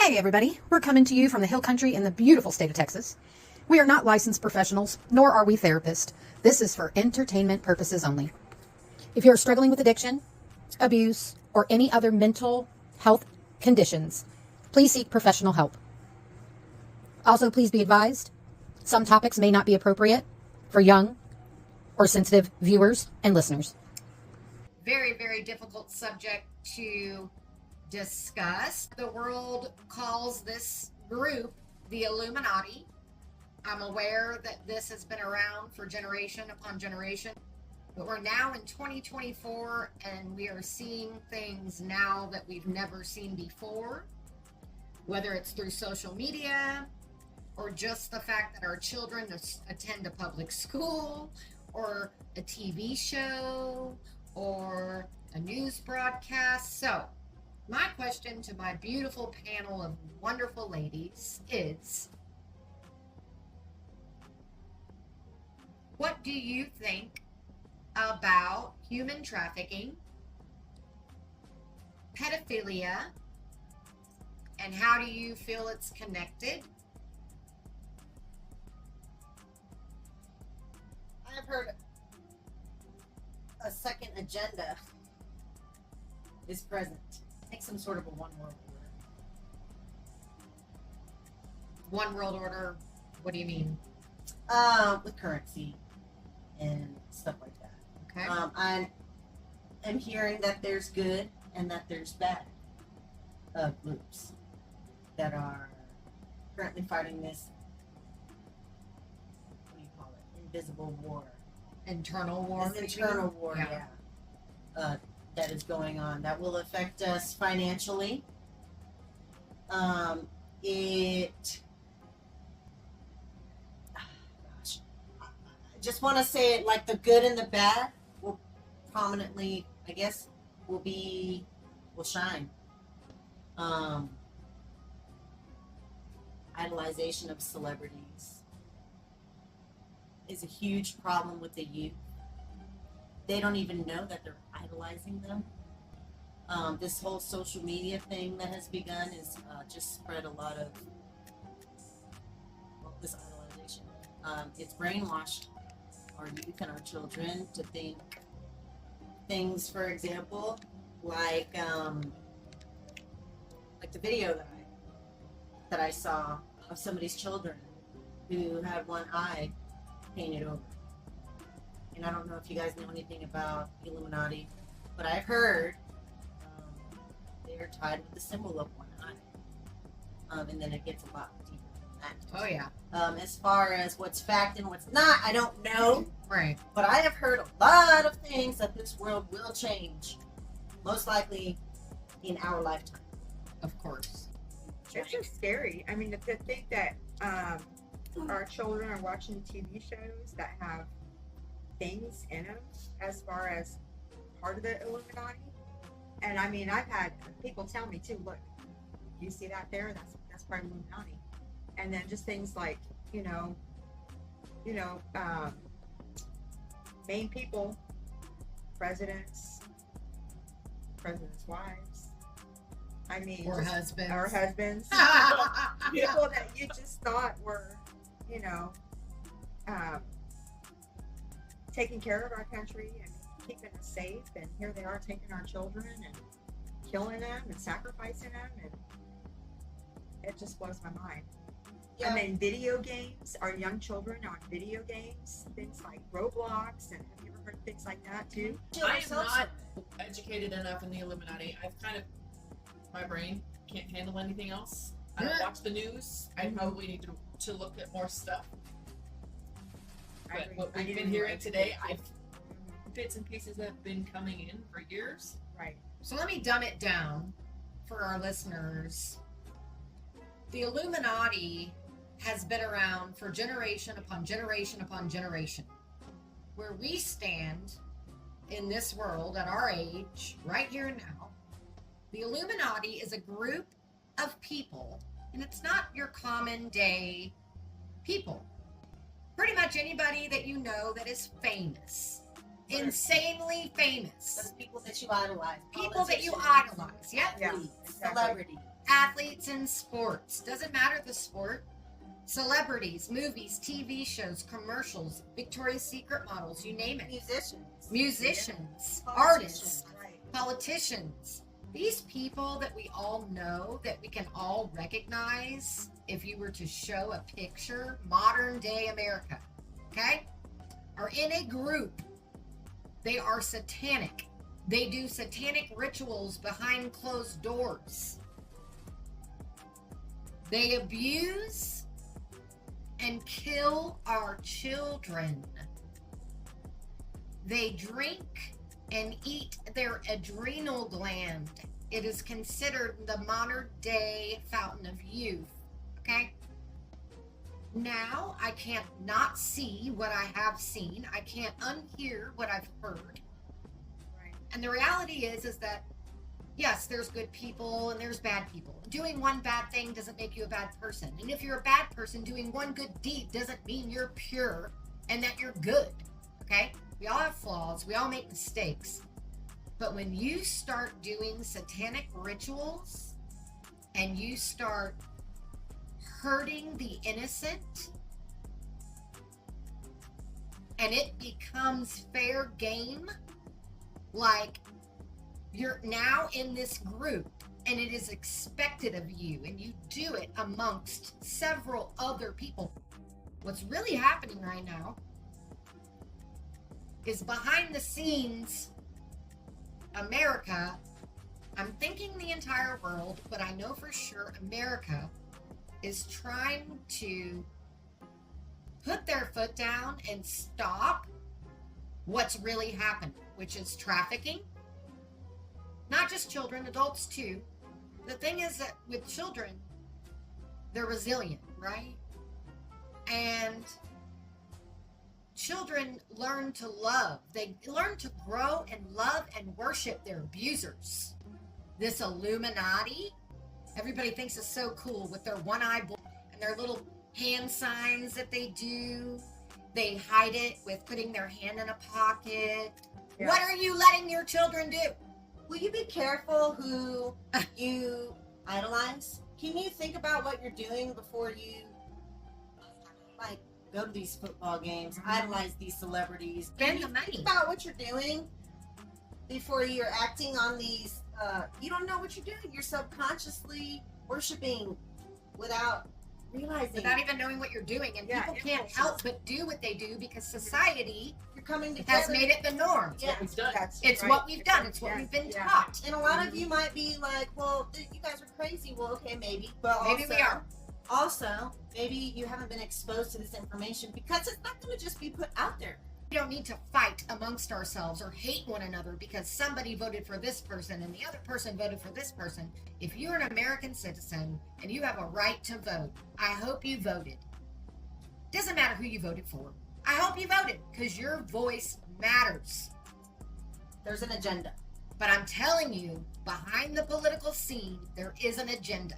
Hey everybody, we're coming to you from the Hill Country in the beautiful state of Texas. We are not licensed professionals, nor are we therapists. This is for entertainment purposes only. If you're struggling with addiction, abuse, or any other mental health conditions, please seek professional help. Also, please be advised, some topics may not be appropriate for young or sensitive viewers and listeners. Very, very difficult subject to discuss. The world calls this group the Illuminati. I'm aware that this has been around for generation upon generation, but we're now in 2024 and we are seeing things now that we've never seen before, whether it's through social media or just the fact that our children attend a public school or a TV show or a news broadcast. So my question to my beautiful panel of wonderful ladies is, what do you think about human trafficking, pedophilia, and how do you feel it's connected? I've heard a second agenda is present. Like some sort of a one world order. One world order, what do you mean? With currency and stuff like that. Okay. I'm hearing that there's good and that there's bad groups that are currently fighting this, what do you call it, invisible war. Internal war. This internal war, yeah. That is going on that will affect us financially. I just want to say it like the good and the bad will prominently, I guess, will shine. Idolization of celebrities is a huge problem with the youth. They don't even know that they're idolizing them. This whole social media thing that has begun is just spread a lot of this idolization. It's brainwashed our youth and our children to think things, for example, like the video that I saw of somebody's children who had one eye painted over. And I don't know if you guys know anything about the Illuminati, but I've heard they are tied with the symbol of one eye. And then it gets a lot deeper than that. Oh, yeah. As far as what's fact and what's not, I don't know. Right. But I have heard a lot of things that this world will change. Most likely in our lifetime. Of course. It's just scary. I mean, to think that our children are watching TV shows that have things in them as far as part of the Illuminati. And I mean, I've had people tell me too, look, you see that there? That's part of Illuminati. And then just things like, main people, presidents' wives. I mean, Or husbands. Our husbands. People that you just thought were, taking care of our country and keeping us safe, and here they are taking our children and killing them and sacrificing them, and it just blows my mind. Yeah. And then video games, our young children on video games, things like Roblox, and have you ever heard of things like that too? I am not educated enough in the Illuminati. My brain can't handle anything else. I don't watch the news. I probably need to look at more stuff. But what we've been hearing today, bits and pieces have been coming in for years. Right. So let me dumb it down for our listeners. The Illuminati has been around for generation upon generation upon generation. Where we stand in this world at our age, right here and now, the Illuminati is a group of people, and it's not your common day people. Pretty much anybody that you know that is famous insanely famous. Those people that you idolize. People that you Politicians, idolize. Yep. Yeah, athletes, exactly. celebrities. Athletes in sports. Doesn't matter the sport. Celebrities, movies, TV shows, commercials, Victoria's Secret models, you name it. Musicians, artists, Right. politicians. These people that we all know, that we can all recognize if you were to show a picture, modern day America, okay, are in a group. They are satanic. They do satanic rituals behind closed doors. They abuse and kill our children. They drink and eat their adrenal gland. It is considered the modern day fountain of youth. Okay? Now I can't not see what I have seen. I can't unhear what I've heard. Right. And the reality is that yes, there's good people and there's bad people. Doing one bad thing doesn't make you a bad person. And if you're a bad person, doing one good deed doesn't mean you're pure and that you're good. Okay? We all have flaws. We all make mistakes. But when you start doing satanic rituals and you start hurting the innocent and it becomes fair game, like you're now in this group and it is expected of you and you do it amongst several other people. What's really happening right now is behind the scenes America, I'm thinking the entire world, but I know for sure America is trying to put their foot down and stop what's really happening, which is trafficking. Not just children, adults too. The thing is that with children, they're resilient, right? And children learn to love. They learn to grow and love and worship their abusers. This Illuminati, everybody thinks is so cool with their one-eye and their little hand signs that they do. They hide it with putting their hand in a pocket. Yeah. What are you letting your children do? Will you be careful who you idolize? Can you think about what you're doing before you, like, go to these football games, idolize these celebrities? Spend Can the you money. think about what you're doing before you're acting on these? You don't know what you're doing. You're subconsciously worshiping without realizing. Without even knowing what you're doing. And Yeah, people can't impulses. help but do what they do because society You're coming together. has made it the norm. Yeah. We've done. That's It's right. what we've done. It's what Yeah, we've been yeah. taught. And a lot of you might be like, well, you guys are crazy. Well, okay, maybe. But Maybe also, we are. Also, maybe you haven't been exposed to this information because it's not going to just be put out there. We don't need to fight amongst ourselves or hate one another because somebody voted for this person and the other person voted for this person. If you're an American citizen and you have a right to vote, I hope you voted. Doesn't matter who you voted for. I hope you voted because your voice matters. There's an agenda. But I'm telling you, behind the political scene, there is an agenda.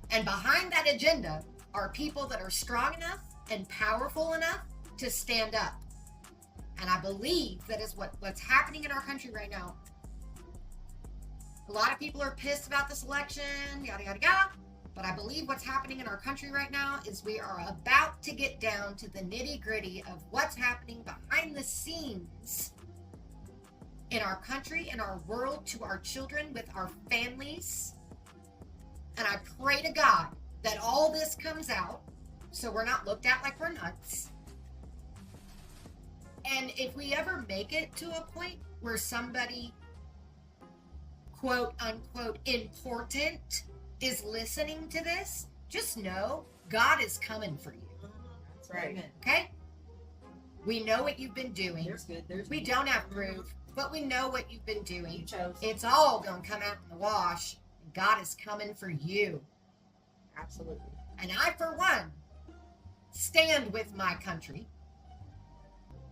And behind that agenda are people that are strong enough and powerful enough to stand up. And I believe that is what's happening in our country right now. A lot of people are pissed about this election, yada, yada, yada. But I believe what's happening in our country right now is we are about to get down to the nitty gritty of what's happening behind the scenes in our country, in our world, to our children, with our families. And I pray to God that all this comes out so we're not looked at like we're nuts. And if we ever make it to a point where somebody, quote unquote, important is listening to this, just know God is coming for you. That's right. Amen. Okay? We know what you've been doing. There's good. There's We don't have proof, but we know what you've been You doing. chose. It's all gonna come out in the wash. God is coming for you. Absolutely. And I, for one, stand with my country.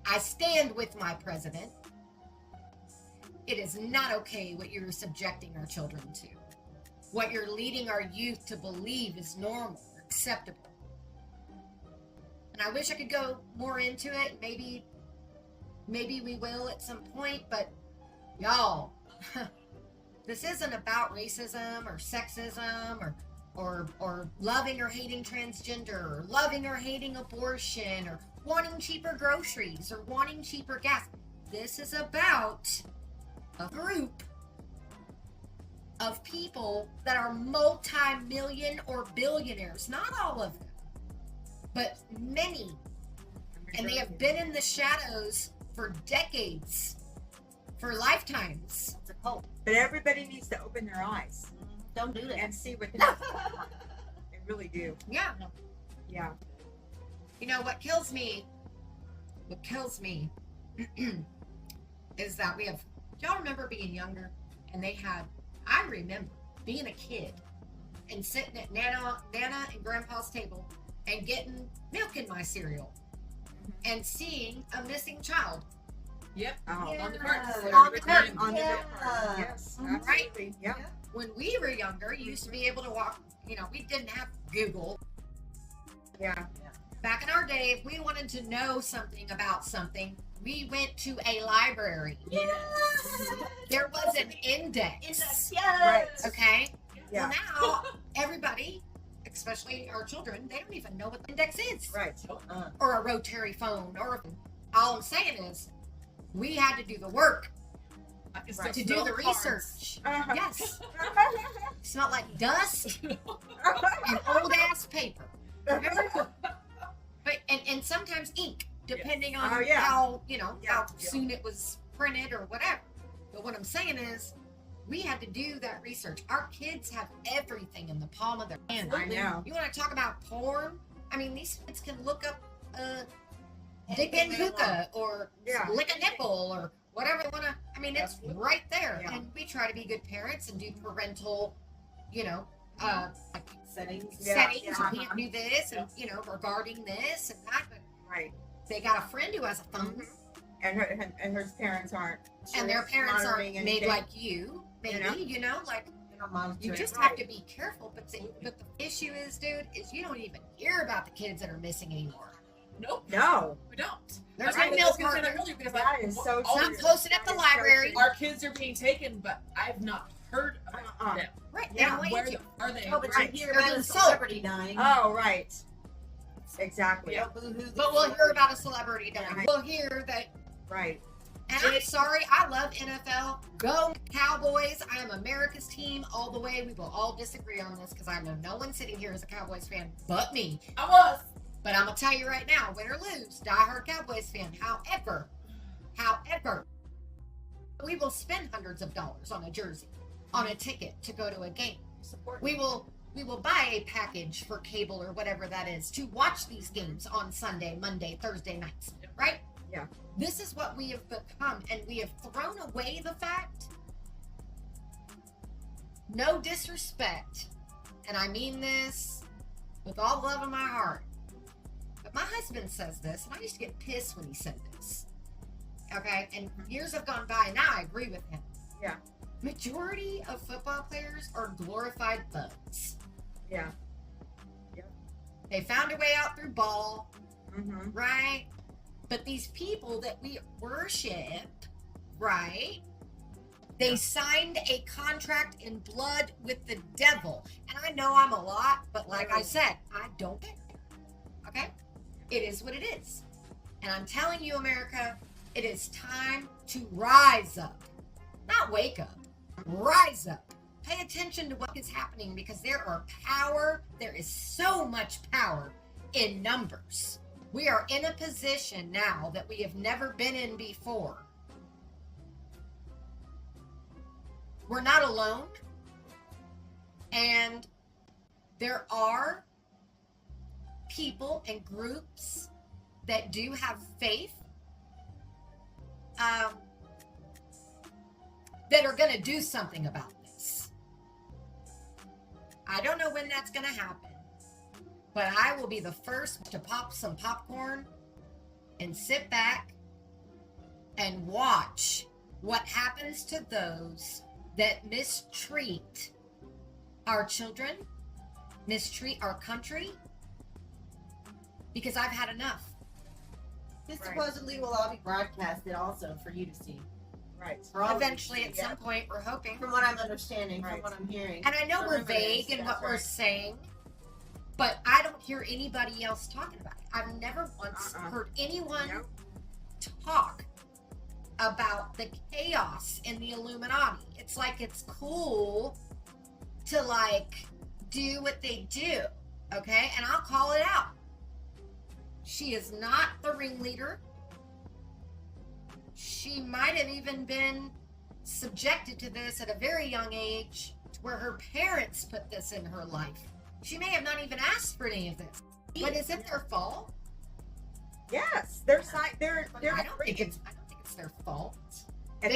I stand with my president. It is not okay what you're subjecting our children to. What you're leading our youth to believe is normal, acceptable. And I wish I could go more into it, maybe Maybe we will at some point, but y'all, this isn't about racism or sexism or loving or hating transgender or loving or hating abortion or wanting cheaper groceries or wanting cheaper gas. This is about a group of people that are multi-million or billionaires. Not all of them, but many. And they have been in the shadows for decades, for lifetimes. It's a cult. But everybody needs to open their eyes Don't do that. and see what they're They really do. Yeah. Yeah. You know, what kills me is that we have, y'all remember being younger and I remember being a kid and sitting at Nana and Grandpa's table and getting milk in my cereal and seeing a missing child. Yep. Oh, On the Yeah. carton. On the carton. on the Yeah. milk carton. Yes, Mhm. Right? absolutely. Yeah. When we were younger, you used to be able to walk, we didn't have Google. Yeah. Back in our day, if we wanted to know something about something, we went to a library. There was an index. Yes. Okay? Yeah. Well, now, everybody, especially our children, they don't even know what the index is. Right. Or a rotary phone. All I'm saying is, we had to do the work I can still Right. to smell do the cards. research. Uh-huh. Yes. Smelled like dust and old ass paper. Remember? But and sometimes ink, depending on Oh, yeah. how Yeah. how soon it was printed or whatever. But what I'm saying is, we had to do that research. Our kids have everything in the palm of their hand. I know. You want to talk about porn? I mean, these kids can look up Dick Anything and they Hookah or Yeah. lick a nipple or whatever they want to. I mean, it's Absolutely. right there. Yeah. And we try to be good parents and do parental, like Settings. Yeah. settings. Yeah. You can't do this, and regarding this and that. But Right. they got a friend who has a phone, Mhm. And her parents aren't. and their parents aren't monitoring made anything. like you. Maybe like They don't monitor you it. just Right. have to be careful. But the issue is, dude, is you don't even hear about the kids that are missing anymore. Nope. No. We don't. There's I no was milk gonna say that carton. earlier because That is so all Some these- true. posted at the That is so library. true. our kids are being taken, but I've not heard about Uh-uh. them. Right. Yeah, They don't Where want you. are they? Oh, but Right. you hear They're about being a sold. celebrity dying. Oh, right. Exactly. Yeah. Boo-hoo, But we'll hear about a celebrity dying. Right. We'll hear that. Right. And I'm sorry, I love NFL. Go Cowboys. I am America's team all the way. We will all disagree on this because I know no one sitting here is a Cowboys fan but me. I was. But I'm going to tell you right now, win or lose, diehard Cowboys fan. However, we will spend hundreds of dollars on a jersey, on a ticket to go to a game. Support. We will buy a package for cable or whatever that is to watch these games on Sunday, Monday, Thursday nights, right? Yeah. This is what we have become, and we have thrown away the fact, no disrespect, and I mean this with all love in my heart, but my husband says this, and I used to get pissed when he said this. Okay, and years have gone by, and now I agree with him. Yeah. Majority of football players are glorified thugs. Yeah. They found a way out through ball, Mm-hmm. right? But these people that we worship, right? They signed a contract in blood with the devil. And I know I'm a lot, but like I said, I don't care. Okay? It is what it is. And I'm telling you, America, it is time to rise up. Not wake up. Rise up. Pay attention to what is happening because there is so much power in numbers. We are in a position now that we have never been in before. We're not alone. And there are people and groups that do have faith that are going to do something about this. I don't know when that's going to happen, but I will be the first to pop some popcorn and sit back and watch what happens to those that mistreat our children, mistreat our country, because I've had enough. This Right. supposedly will all be broadcasted also for you to see. Right. For all of you to Eventually, see, at yeah. some point, we're hoping. From what I'm understanding, Right. from what I'm hearing. And I know we're Whatever it is, vague in that's what we're right. saying, but I don't hear anybody else talking about it. I've never once heard anyone Nope. talk about the chaos in the Illuminati. It's like it's cool to like do what they do, okay? And I'll call it out. She is not the ringleader. She might have even been subjected to this at a very young age, where her parents put this in her life. She may have not even asked for any of this. But is it their fault? Yes, they're they're I don't think it's their fault. and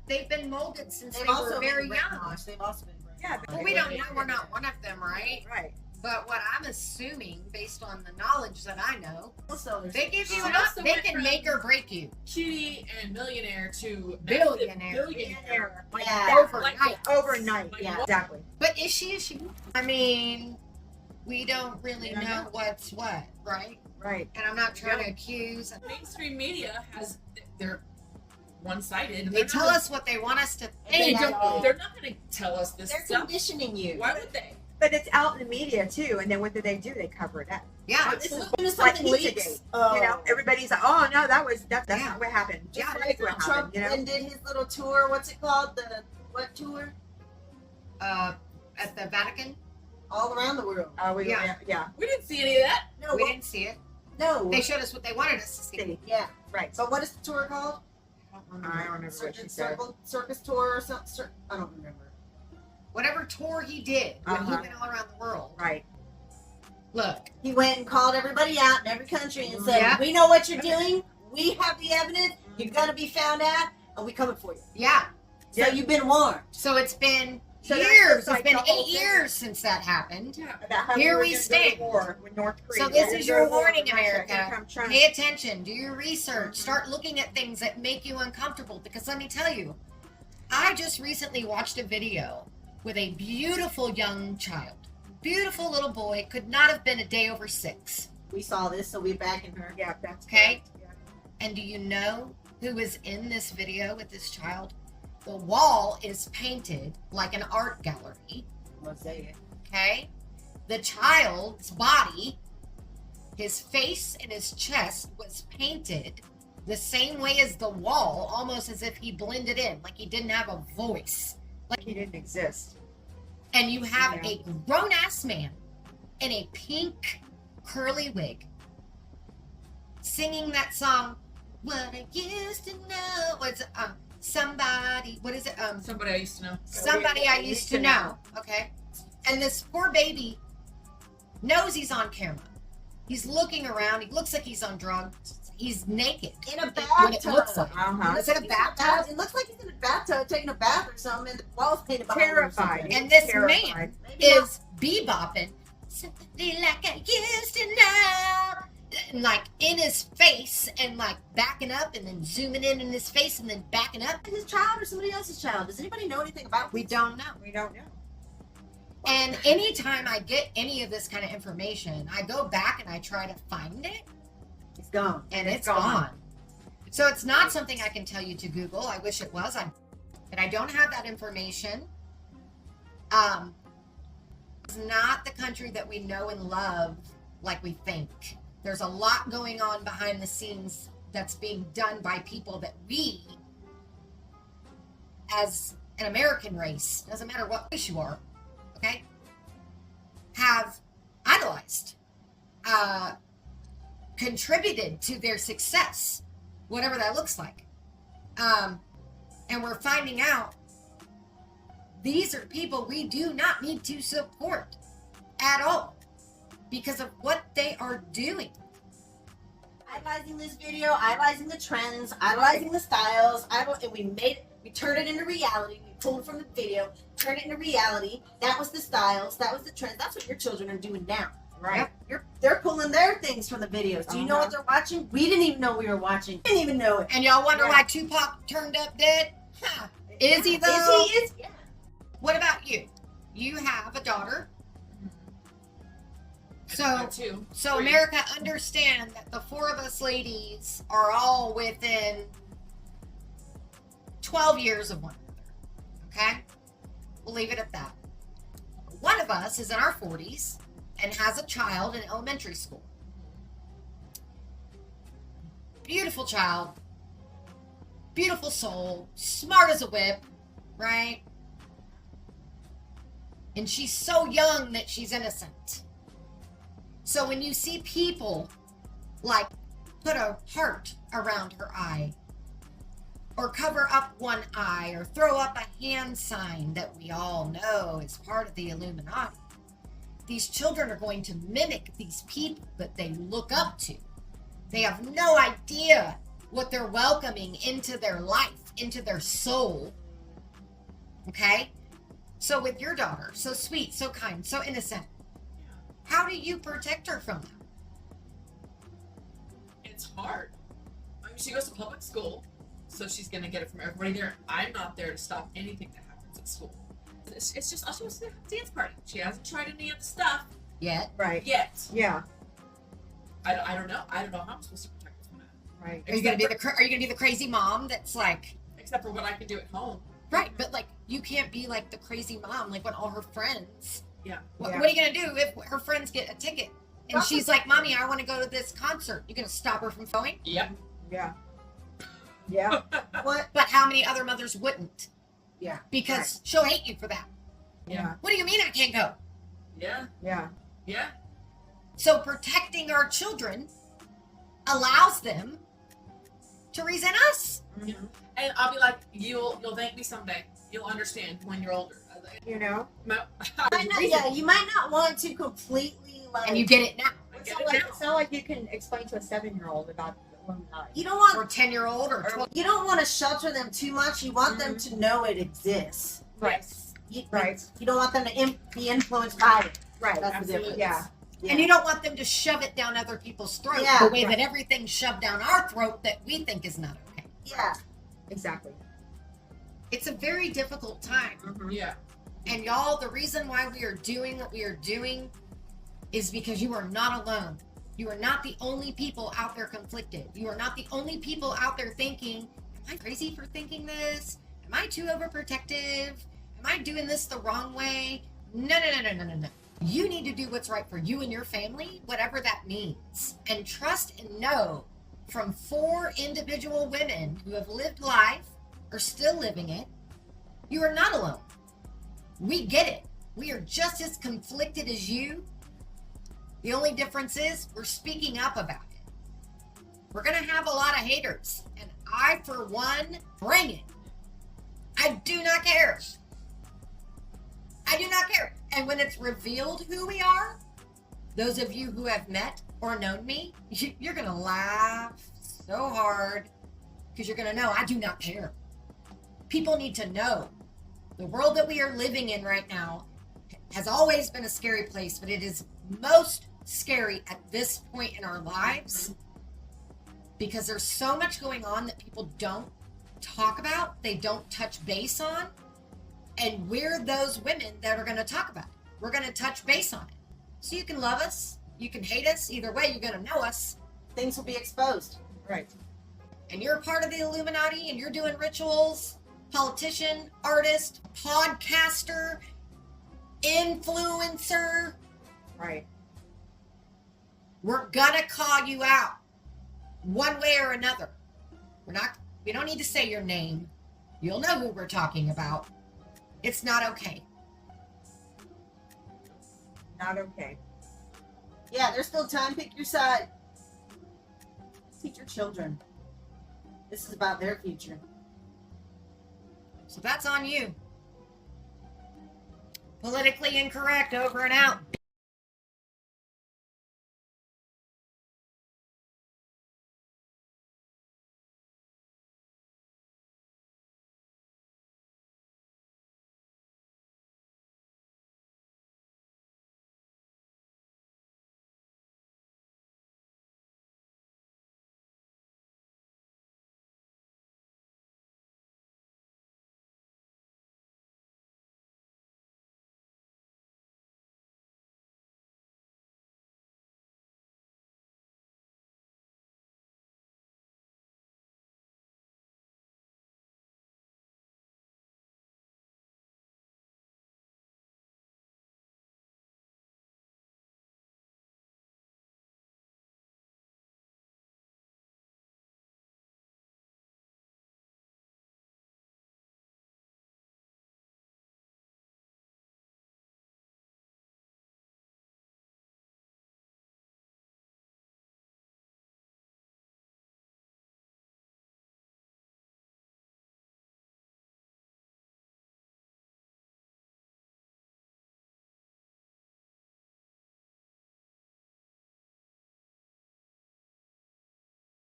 They've been molded since They've they also were been very young. brainwashed. They've also been brainwashed. Yeah, Well, we don't know. We're not one of them, right? right. But what I'm assuming, based on the knowledge that I know, Also, there's- they give you She an also they went can from- make or break you Cutie and millionaire to Billionaire. billionaire. Like Yeah. overnight. overnight. Like, Yeah. Exactly. But is she? I mean, we don't really We don't know know. what's what, right? Right. And I'm not trying to accuse. Mainstream media has they're one-sided. They tell us what they want us to They think. don't. They're not going to tell us this They're stuff. conditioning you. Why would they? But it's out in the media too, and then what do? They cover it up. Yeah, As soon as Like something leaks, Pizzagate. You know, everybody's like, "Oh no, that's Yeah. not what happened." just Yeah, like that's what Trump happened. You know. then did his little tour. What's it called? The what tour? at the Vatican, All around the world. Yeah. We didn't see any of that. No, we what- didn't see it. no. They showed us what they wanted us to see. City. yeah. Right. So what is the tour called? I don't I remember. don't remember what she said. Circus tour or something. I don't remember. Whatever tour he did when he Uh-huh. went all around the world. Right. Look, He went and called everybody out in every country and said, Yeah. "We know what you're doing. We have the evidence. You're gonna be found out, and we coming for you." yeah. So Yeah. you've been warned. So it's been So that's years. just like It's been the whole 8 thing. years since that happened. Yeah. About how Here were we gonna go to stand. war with North Korea. So this We're is gonna your go to war warning, with Russia. America. Here come Trump. Pay attention. Do your research. Start looking at things that make you uncomfortable. Because let me tell you, I just recently watched a video with a beautiful young child. Beautiful little boy. Could not have been a day over 6. We saw this, so we're backing her. Yeah, that's Okay. correct. Yeah. And do you know who is in this video with this child? The wall is painted like an art gallery. Mosaic. Okay? The child's body, his face and his chest was painted the same way as the wall, almost as if he blended in, like he didn't have a voice. Like he didn't exist. And you have Yeah. a grown ass man in a pink curly wig singing that song, What I Used to Know. What's somebody, what is it? Somebody I used to know. Somebody I used to know. Okay. And this poor baby knows he's on camera. He's looking around. He looks like he's on drugs. He's naked. In a What it looks bathtub. like. Uh-huh. Is it a He's in bathtub? It looks like he's in a bathtub taking a bath or something, and the wall's painted behind him or Terrified. something. And this Terrified. man Maybe not. is bebopping. Somebody like I used to know. And like in his face and like backing up and then zooming in his face and then backing up. his child or somebody else's child. Does anybody know anything about We this? don't know. We don't know. And anytime I get any of this kind of information, I go back and I try to find it, He's gone. and it's gone. So it's not something I can tell you to Google. I wish it was. But I don't have that information. It's not the country that we know and love like we think. There's a lot going on behind the scenes that's being done by people that we, as an American race, doesn't matter what race you are, okay, have idolized, contributed to their success, whatever that looks like. And we're finding out these are people we do not need to support at all because of what they are doing. Idolizing this video, idolizing the trends, idolizing the styles, and we turned it into reality. We pulled it from the video, turned it into reality. That was the styles, that was the trends. That's what your children are doing now. Right. They're pulling their things from the videos. Do you know what they're watching? We didn't even know we were watching. Didn't even know it. And y'all wonder Right. why Tupac turned up dead? Huh. Is he though? Is he? Is yeah. What about you? You have a daughter And So- that too. So, Three. America, understand that the four of us ladies are all within 12 years of one another. Okay? We'll leave it at that. One of us is in our 40s and has a child in elementary school. Beautiful child, beautiful soul, smart as a whip, right? And she's so young that she's innocent. So when you see people like put a heart around her eye, or cover up one eye, or throw up a hand sign that we all know is part of the Illuminati, these children are going to mimic these people that they look up to. They have no idea what they're welcoming into their life, into their soul. Okay? So with your daughter, so sweet, so kind, so innocent, how do you protect her from that? It's hard. I mean, she goes to public school, so she's gonna get it from everybody there. I'm not there to stop anything that happens at school. It's just, she wants to have a dance party. She hasn't tried any of the stuff Yet? Right. yet. Yeah. I don't know. I don't know how I'm supposed to protect her from that. Right. Are you gonna be the crazy mom that's like, Except for what I can do at home. right? But like, you can't be like the crazy mom, like when all her friends. Yeah. What, Yeah. what are you gonna do if her friends get a ticket and she's like, "Mommy, I want to go to this concert"? You gonna stop her from going? Yep. Yeah. Yeah. What? But how many other mothers wouldn't? Yeah. Because she'll hate you for that. Yeah. What do you mean I can't go? Yeah. Yeah. Yeah. So protecting our children allows them to resent us. Mhm. And I'll be like, you'll thank me someday. You'll understand when you're older. I was like, You know. no. Yeah, you might not want to completely like. And you get it now. I It's get not it like, now. it's not like you can explain to a 7-year-old about the Illuminati. You don't want. Or 10-year-old or 12. You don't want to shelter them too much. You want them to know it exists. Right. You, Right. You don't want them to be influenced by it. Right. That's Absolutely. the difference. Yeah. And you don't want them to shove it down other people's throats Yeah, the way right. that everything's shoved down our throat that we think is not okay. Yeah. Exactly. It's a very difficult time. Mm-hmm. Yeah. And y'all, the reason why we are doing what we are doing is because you are not alone. You are not the only people out there conflicted. You are not the only people out there thinking, am I crazy for thinking this? Am I too overprotective? Am I doing this the wrong way? No. You need to do what's right for you and your family, whatever that means. And trust and know from 4 individual women who have lived life or still living it, you are not alone. We get it. We are just as conflicted as you. The only difference is we're speaking up about it. We're going to have a lot of haters. And I, for one, bring it. I do not care. I do not care. And when it's revealed who we are, those of you who have met or known me, you're going to laugh so hard because you're going to know I do not care. People need to know the world that we are living in right now has always been a scary place, but it is most scary at this point in our lives because there's so much going on that people don't talk about, they don't touch base on, and we're those women that are going to talk about it. We're going to touch base on it. So you can love us, you can hate us, either way you're going to know us, Things will be exposed. Right. and you're a part of the Illuminati and you're doing rituals, politician, artist, podcaster, influencer, Right. we're gonna call you out one way or another. We don't need to say your name. You'll know who we're talking about. It's not okay. Not okay. Yeah, there's still time. Pick your side. Teach your children. This is about their future. So that's on you. Politically incorrect, over and out.